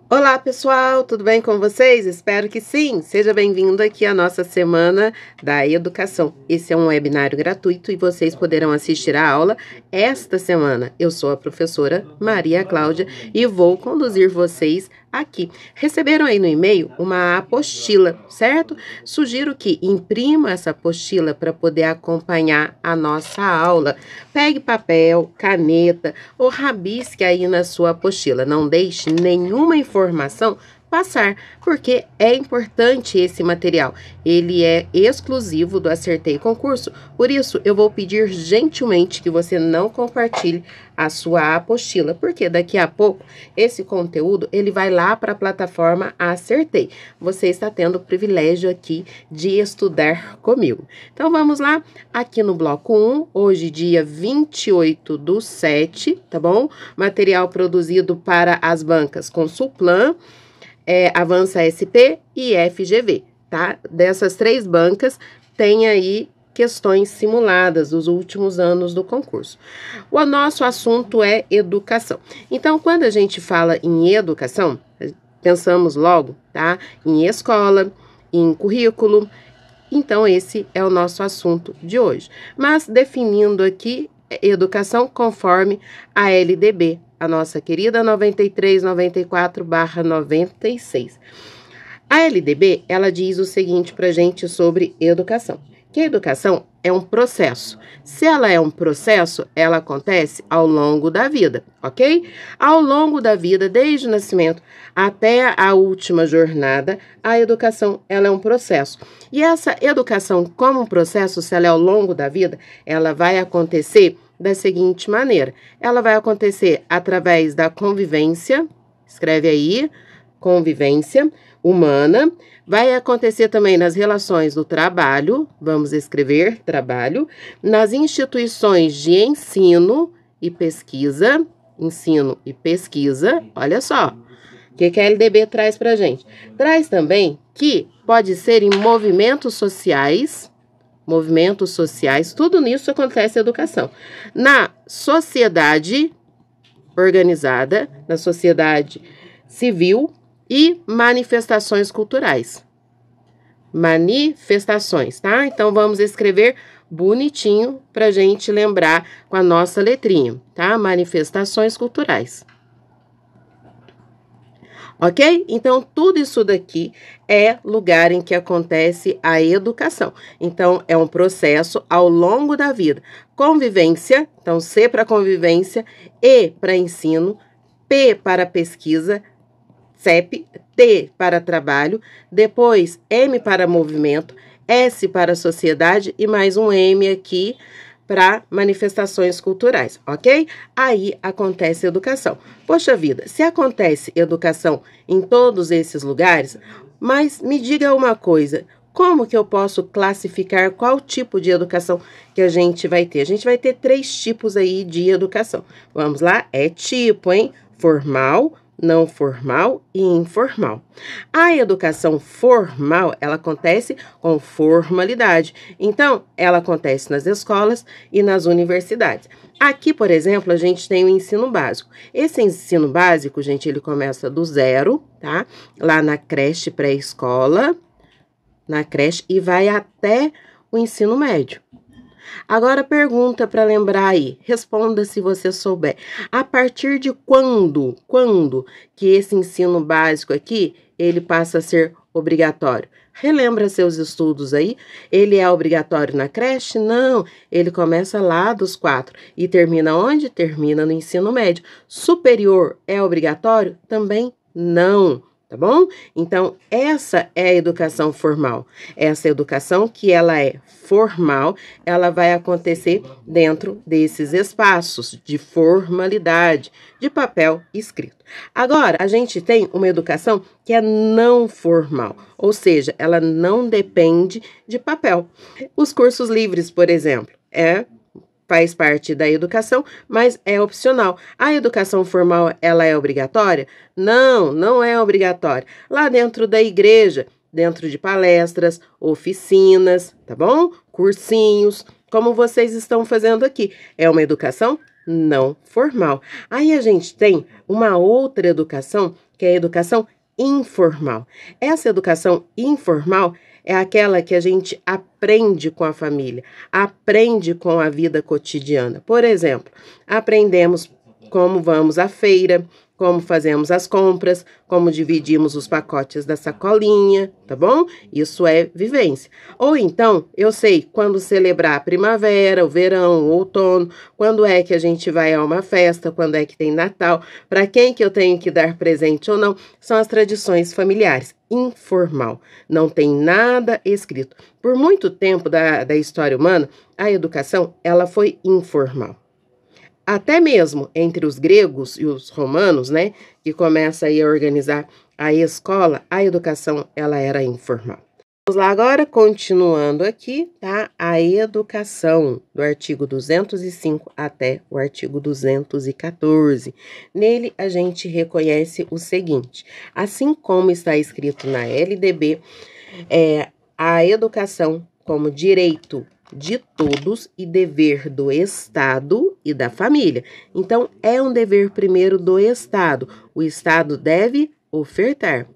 Olá pessoal, tudo bem com vocês? Espero que sim! Seja bem-vindo aqui à nossa Semana da Educação. Esse é um webinário gratuito e vocês poderão assistir a aula esta semana. Eu sou a professora Maria Cláudia e vou conduzir vocês aqui. Receberam aí no e-mail uma apostila, certo? Sugiro que imprima essa apostila para poder acompanhar a nossa aula. Pegue papel, caneta ou rabisque aí na sua apostila. Não deixe nenhuma informação passar, porque é importante esse material. Ele é exclusivo do Acertei Concurso, por isso eu vou pedir gentilmente que você não compartilhe a sua apostila, porque daqui a pouco esse conteúdo ele vai lá para a plataforma Acertei. Você está tendo o privilégio aqui de estudar comigo. Então vamos lá, aqui no bloco 1, hoje dia 28/7, tá bom? Material produzido para as bancas Consulplan, Avança SP e FGV, tá? Dessas três bancas, tem aí questões simuladas dos últimos anos do concurso. O nosso assunto é educação. Então, quando a gente fala em educação, pensamos logo, tá? Em escola, em currículo. Então, esse é o nosso assunto de hoje. Mas, definindo aqui, educação conforme a LDB, a nossa querida 9394/96. A LDB, ela diz o seguinte pra gente sobre educação, que a educação é um processo. Se ela é um processo, ela acontece ao longo da vida, ok? Ao longo da vida, desde o nascimento até a última jornada, a educação, ela é um processo. E essa educação como um processo, se ela é ao longo da vida, ela vai acontecer da seguinte maneira. Ela vai acontecer através da convivência, escreve aí, convivência humana, vai acontecer também nas relações do trabalho, vamos escrever trabalho, nas instituições de ensino e pesquisa, olha só, o que a LDB traz pra gente? Traz também que pode ser em movimentos sociais, tudo nisso acontece educação. Na sociedade organizada, na sociedade civil e manifestações culturais. Manifestações, tá? Então, vamos escrever bonitinho pra gente lembrar com a nossa letrinha, tá? Manifestações culturais. Ok? Então, tudo isso daqui é lugar em que acontece a educação. Então, é um processo ao longo da vida. Convivência, então, C para convivência, E para ensino, P para pesquisa, CEP, T para trabalho, depois M para movimento, S para sociedade e mais um M aqui para manifestações culturais, ok? Aí acontece educação. Poxa vida, se acontece educação em todos esses lugares, mas me diga uma coisa, como que eu posso classificar qual tipo de educação que a gente vai ter? A gente vai ter 3 tipos aí de educação. Vamos lá? É tipo, hein? Formal, não formal e informal. A educação formal, ela acontece com formalidade. Então, ela acontece nas escolas e nas universidades. Aqui, por exemplo, a gente tem o ensino básico. Esse ensino básico, gente, ele começa do 0, tá? Lá na creche pré-escola, e vai até o ensino médio. Agora, pergunta para lembrar aí, responda se você souber. A partir de quando que esse ensino básico aqui, ele passa a ser obrigatório? Relembra seus estudos aí? Ele é obrigatório na creche? Não, ele começa lá dos 4 e termina onde? Termina no ensino médio. Superior é obrigatório? Também não. Tá bom? Então, essa é a educação formal. Essa educação que ela é formal, ela vai acontecer dentro desses espaços de formalidade, de papel escrito. Agora, a gente tem uma educação que é não formal, ou seja, ela não depende de papel. Os cursos livres, por exemplo, faz parte da educação, mas é opcional. A educação formal, ela é obrigatória? Não, não é obrigatória. Lá dentro da igreja, dentro de palestras, oficinas, tá bom? Cursinhos, como vocês estão fazendo aqui. É uma educação não formal. Aí a gente tem uma outra educação, que é a educação informal. Essa educação informal é aquela que a gente aprende com a família, aprende com a vida cotidiana. Por exemplo, aprendemos como vamos à feira, como fazemos as compras, como dividimos os pacotes da sacolinha, tá bom? Isso é vivência. Ou então, eu sei quando celebrar a primavera, o verão, o outono, quando é que a gente vai a uma festa, quando é que tem Natal, para quem que eu tenho que dar presente ou não, são as tradições familiares. Informal, não tem nada escrito. Por muito tempo da história humana, a educação, ela foi informal. Até mesmo entre os gregos e os romanos, né, que começa aí a organizar a escola, a educação, ela era informal. Vamos lá agora, continuando aqui, tá? A educação, do artigo 205 até o artigo 214. Nele, a gente reconhece o seguinte, assim como está escrito na LDB, a educação como direito de todos e dever do Estado e da família. Então, é um dever primeiro do Estado. O Estado deve ofertar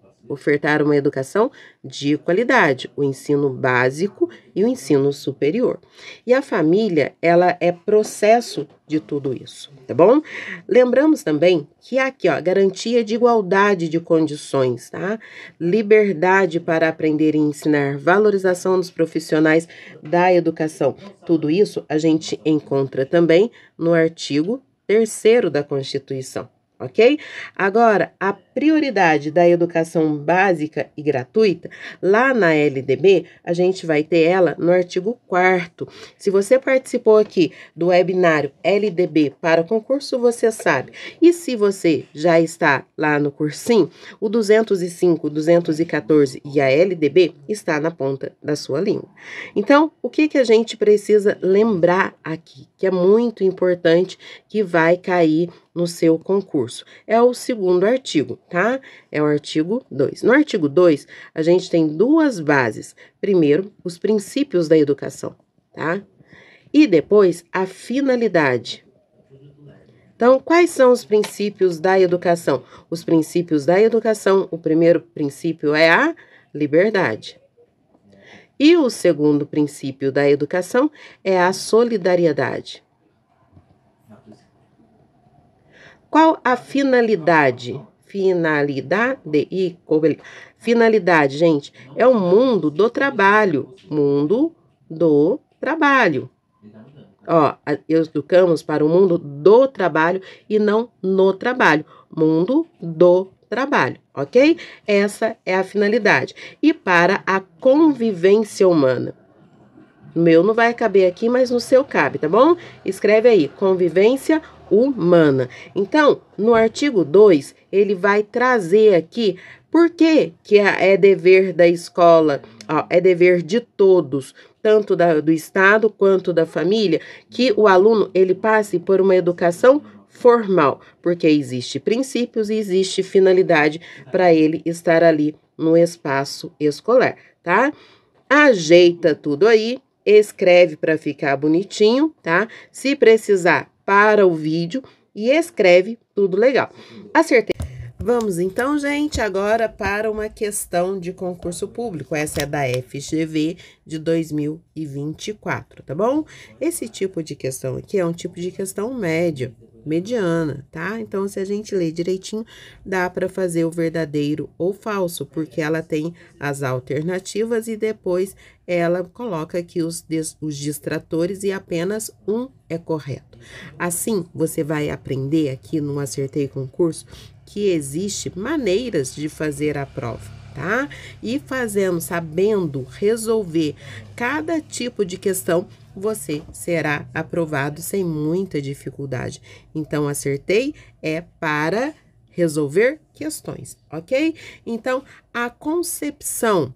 uma educação de qualidade, o ensino básico e o ensino superior. E a família, ela é processo de tudo isso, tá bom? Lembramos também que aqui, ó, garantia de igualdade de condições, tá? Liberdade para aprender e ensinar, valorização dos profissionais da educação. Tudo isso a gente encontra também no artigo 3º da Constituição. Ok? Agora, a prioridade da educação básica e gratuita, lá na LDB, a gente vai ter ela no artigo 4º. Se você participou aqui do webinário LDB para concurso, você sabe. E se você já está lá no cursinho, o 205, 214 e a LDB está na ponta da sua língua. Então, o que a gente precisa lembrar aqui, que é muito importante, que vai cair no seu concurso? É o 2º artigo, tá? É o artigo 2. No artigo 2, a gente tem duas bases. Primeiro, os princípios da educação, tá? E depois, a finalidade. Então, quais são os princípios da educação? Os princípios da educação, o primeiro princípio é a liberdade. E o segundo princípio da educação é a solidariedade. Qual a finalidade? Finalidade, gente, é o mundo do trabalho. Mundo do trabalho. Ó, educamos para o mundo do trabalho e não no trabalho. Mundo do trabalho, ok? Essa é a finalidade. E para a convivência humana. O meu não vai caber aqui, mas no seu cabe, tá bom? Escreve aí, convivência humana. Então, no artigo 2, ele vai trazer aqui por que é dever da escola, ó, é dever de todos, tanto do Estado quanto da família, que o aluno ele passe por uma educação formal, porque existe princípios e existe finalidade para ele estar ali no espaço escolar, tá? Ajeita tudo aí, escreve para ficar bonitinho, tá? Se precisar, para o vídeo e escreve tudo legal. Acertei. Vamos então, gente, agora para uma questão de concurso público. Essa é da FGV de 2024, tá bom? Esse tipo de questão aqui é um tipo de questão mediana, tá? Então, se a gente ler direitinho, dá para fazer o verdadeiro ou falso, porque ela tem as alternativas e depois ela coloca aqui os distratores e apenas um é correto. Assim, você vai aprender aqui no Acertei Concurso que existe maneiras de fazer a prova, tá? E sabendo resolver cada tipo de questão, você será aprovado sem muita dificuldade. Então, acertei é para resolver questões, ok? Então, a concepção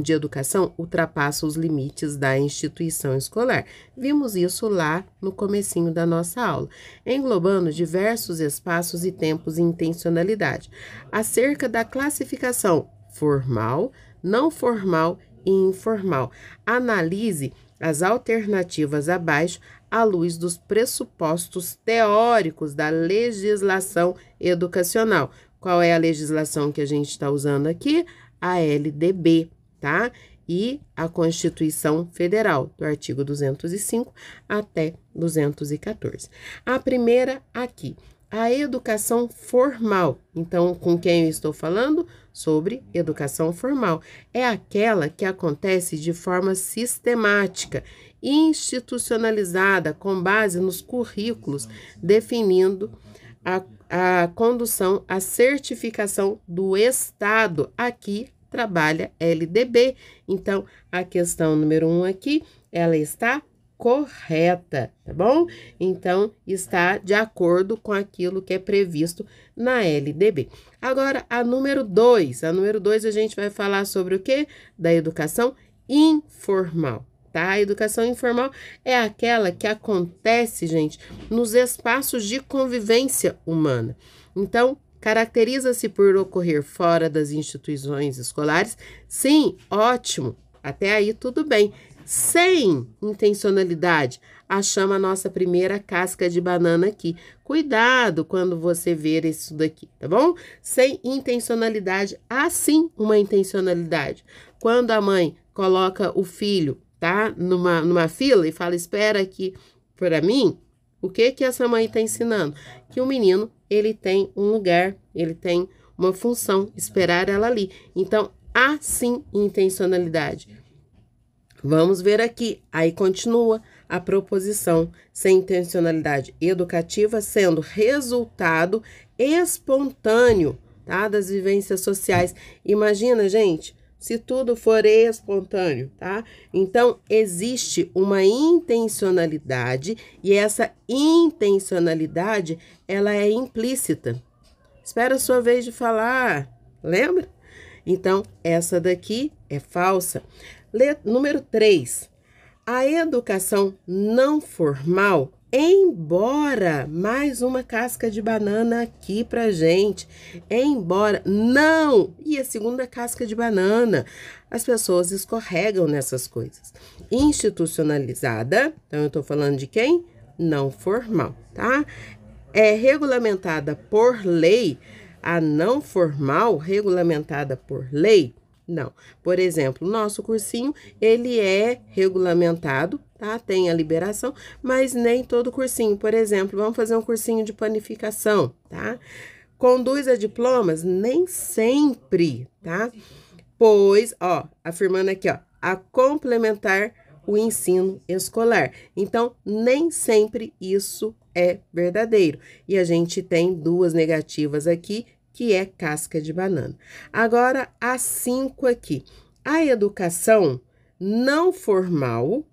de educação ultrapassa os limites da instituição escolar. Vimos isso lá no comecinho da nossa aula, englobando diversos espaços e tempos e intencionalidade, acerca da classificação formal, não formal e informal. Analise as alternativas abaixo à luz dos pressupostos teóricos da legislação educacional. Qual é a legislação que a gente está usando aqui? A LDB, tá? E a Constituição Federal, do artigo 205 até 214. A primeira aqui, a educação formal. Então, com quem eu estou falando? Sobre educação formal. É aquela que acontece de forma sistemática, institucionalizada, com base nos currículos, definindo a condução, a certificação do Estado. Aqui trabalha LDB. Então, a questão número 1 aqui, ela está correta, tá bom? Então, está de acordo com aquilo que é previsto na LDB. Agora, a número 2. A número 2 a gente vai falar sobre o quê? Da educação informal, tá? A educação informal é aquela que acontece, gente, nos espaços de convivência humana. Então, caracteriza-se por ocorrer fora das instituições escolares? Sim, ótimo. Até aí tudo bem. Sem intencionalidade, achamos a nossa primeira casca de banana aqui. Cuidado quando você ver isso daqui, tá bom? Sem intencionalidade, há sim uma intencionalidade. Quando a mãe coloca o filho, tá, numa fila e fala, espera aqui para mim, o que essa mãe está ensinando? Que o menino, ele tem um lugar, ele tem uma função, esperar ela ali. Então, há sim intencionalidade. Vamos ver aqui, aí continua a proposição, sem intencionalidade educativa, sendo resultado espontâneo, tá, das vivências sociais. Imagina, gente, se tudo for espontâneo, tá? Então, existe uma intencionalidade e essa intencionalidade, ela é implícita. Espera a sua vez de falar, lembra? Então, essa daqui é falsa. Número 3, a educação não formal, embora, mais uma casca de banana aqui pra gente, embora, não, e a segunda casca de banana, as pessoas escorregam nessas coisas. Institucionalizada, então eu tô falando de quem? Não formal, tá? É regulamentada por lei, a não formal, regulamentada por lei, não. Por exemplo, nosso cursinho, ele é regulamentado, tá? Tem a liberação, mas nem todo cursinho. Por exemplo, vamos fazer um cursinho de panificação, tá? Conduz a diplomas? Nem sempre, tá? Pois, ó, afirmando aqui, ó, a complementar o ensino escolar. Então, nem sempre isso é verdadeiro. E a gente tem duas negativas aqui, que é casca de banana. Agora, a 5 aqui. A educação não formal,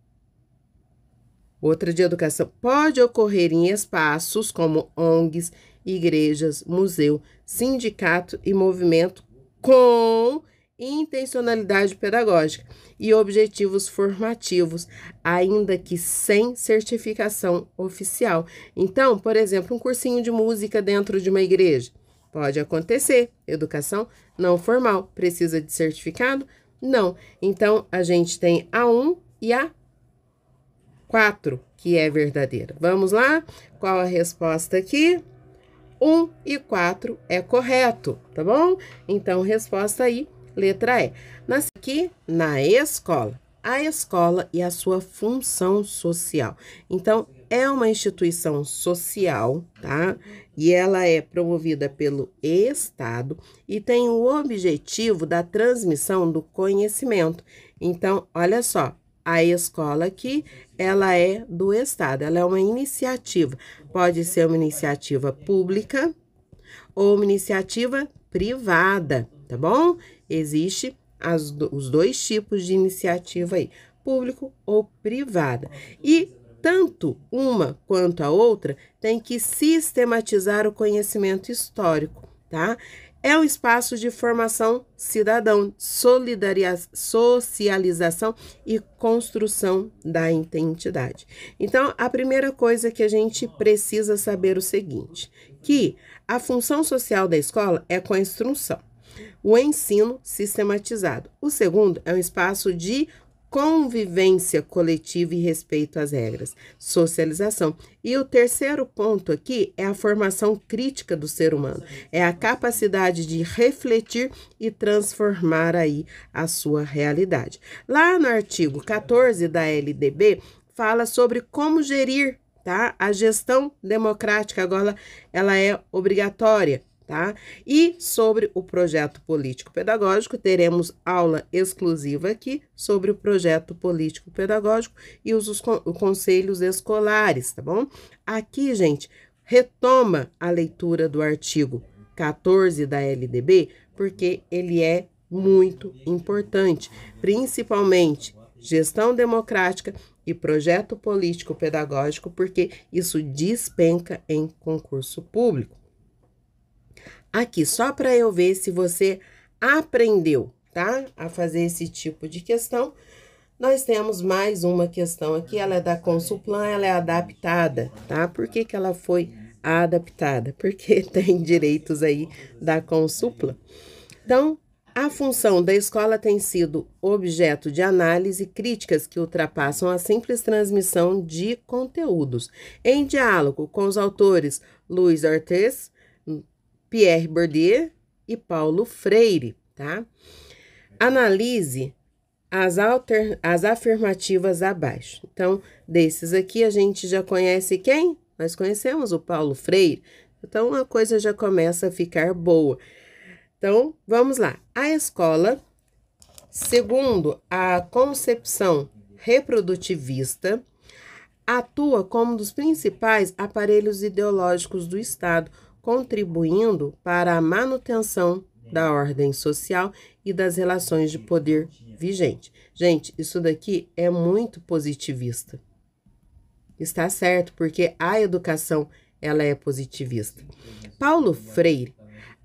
outra de educação, pode ocorrer em espaços como ONGs, igrejas, museu, sindicato e movimento com intencionalidade pedagógica e objetivos formativos, ainda que sem certificação oficial. Então, por exemplo, um cursinho de música dentro de uma igreja. Pode acontecer. Educação não formal. Precisa de certificado? Não. Então, a gente tem a 1 e a 4, que é verdadeira. Vamos lá? Qual a resposta aqui? 1 e 4 é correto, tá bom? Então, resposta aí, letra E. Aqui na escola. A escola e a sua função social. Então, é uma instituição social, tá? E ela é promovida pelo Estado e tem o objetivo da transmissão do conhecimento. Então, olha só, a escola aqui, ela é do Estado, ela é uma iniciativa. Pode ser uma iniciativa pública ou uma iniciativa privada, tá bom? Existe os dois tipos de iniciativa aí, público ou privada. E tanto uma quanto a outra tem que sistematizar o conhecimento histórico, tá? É um espaço de formação cidadão, socialização e construção da identidade. Então, a primeira coisa que a gente precisa saber é o seguinte, que a função social da escola é com a instrução, o ensino sistematizado. O segundo é um espaço de convivência coletiva e respeito às regras, socialização. E o terceiro ponto aqui é a formação crítica do ser humano, é a capacidade de refletir e transformar aí a sua realidade. Lá no artigo 14 da LDB, fala sobre como gerir, tá? A gestão democrática, agora ela é obrigatória. Tá? E sobre o projeto político-pedagógico, teremos aula exclusiva aqui sobre o projeto político-pedagógico e os conselhos escolares, tá bom? Aqui, gente, retoma a leitura do artigo 14 da LDB, porque ele é muito importante, principalmente gestão democrática e projeto político-pedagógico, porque isso despenca em concurso público. Aqui, só para eu ver se você aprendeu, tá? A fazer esse tipo de questão. Nós temos mais uma questão aqui, ela é da Consulplan, ela é adaptada, tá? Por que que ela foi adaptada? Porque tem direitos aí da Consulplan. Então, a função da escola tem sido objeto de análise e críticas que ultrapassam a simples transmissão de conteúdos. Em diálogo com os autores Luiz Ortiz, Pierre Bourdieu e Paulo Freire, tá? Analise as afirmativas abaixo. Então, desses aqui a gente já conhece quem? Nós conhecemos o Paulo Freire. Então, a coisa já começa a ficar boa. Então, vamos lá. A escola, segundo a concepção reprodutivista, atua como um dos principais aparelhos ideológicos do Estado, contribuindo para a manutenção da ordem social e das relações de poder vigente. Gente, isso daqui é muito positivista. Está certo, porque a educação, ela é positivista. Paulo Freire,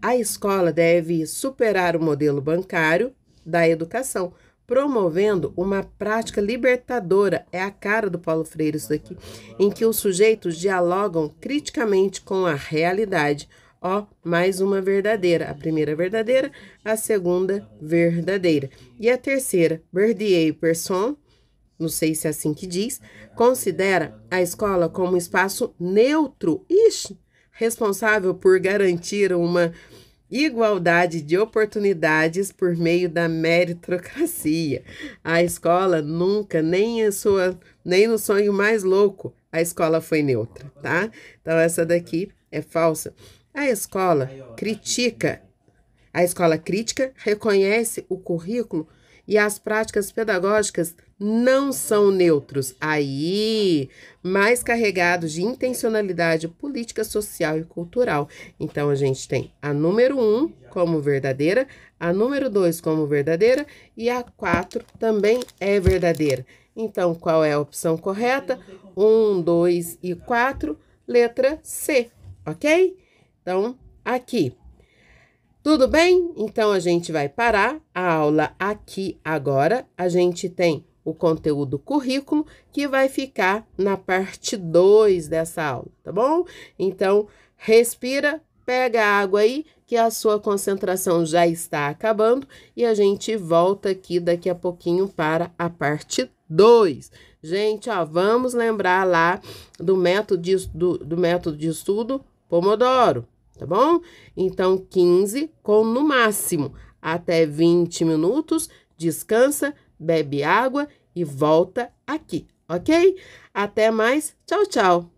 a escola deve superar o modelo bancário da educação, promovendo uma prática libertadora, é a cara do Paulo Freire isso daqui, em que os sujeitos dialogam criticamente com a realidade. Ó, mais uma verdadeira, a primeira verdadeira, a segunda verdadeira. E a terceira, Bourdieu e Persson, não sei se é assim que diz, considera a escola como um espaço neutro, responsável por garantir uma igualdade de oportunidades por meio da meritocracia. A escola nunca, nem no sonho mais louco, a escola foi neutra, tá? Então, essa daqui é falsa. A escola crítica, reconhece o currículo e as práticas pedagógicas não são neutros, aí mais carregados de intencionalidade política, social e cultural. Então, a gente tem a número 1 como verdadeira, a número 2 como verdadeira e a 4 também é verdadeira. Então, qual é a opção correta? 1, 2 e 4, letra C, ok? Então, aqui. Tudo bem? Então, a gente vai parar a aula aqui agora. A gente tem o conteúdo currículo que vai ficar na parte 2 dessa aula, tá bom? Então, respira, pega a água aí, que a sua concentração já está acabando e a gente volta aqui daqui a pouquinho para a parte 2. Gente, ó, vamos lembrar lá do método de estudo Pomodoro. Tá bom? Então, 15 com no máximo até 20 minutos, descansa, bebe água e volta aqui, ok? Até mais, tchau, tchau!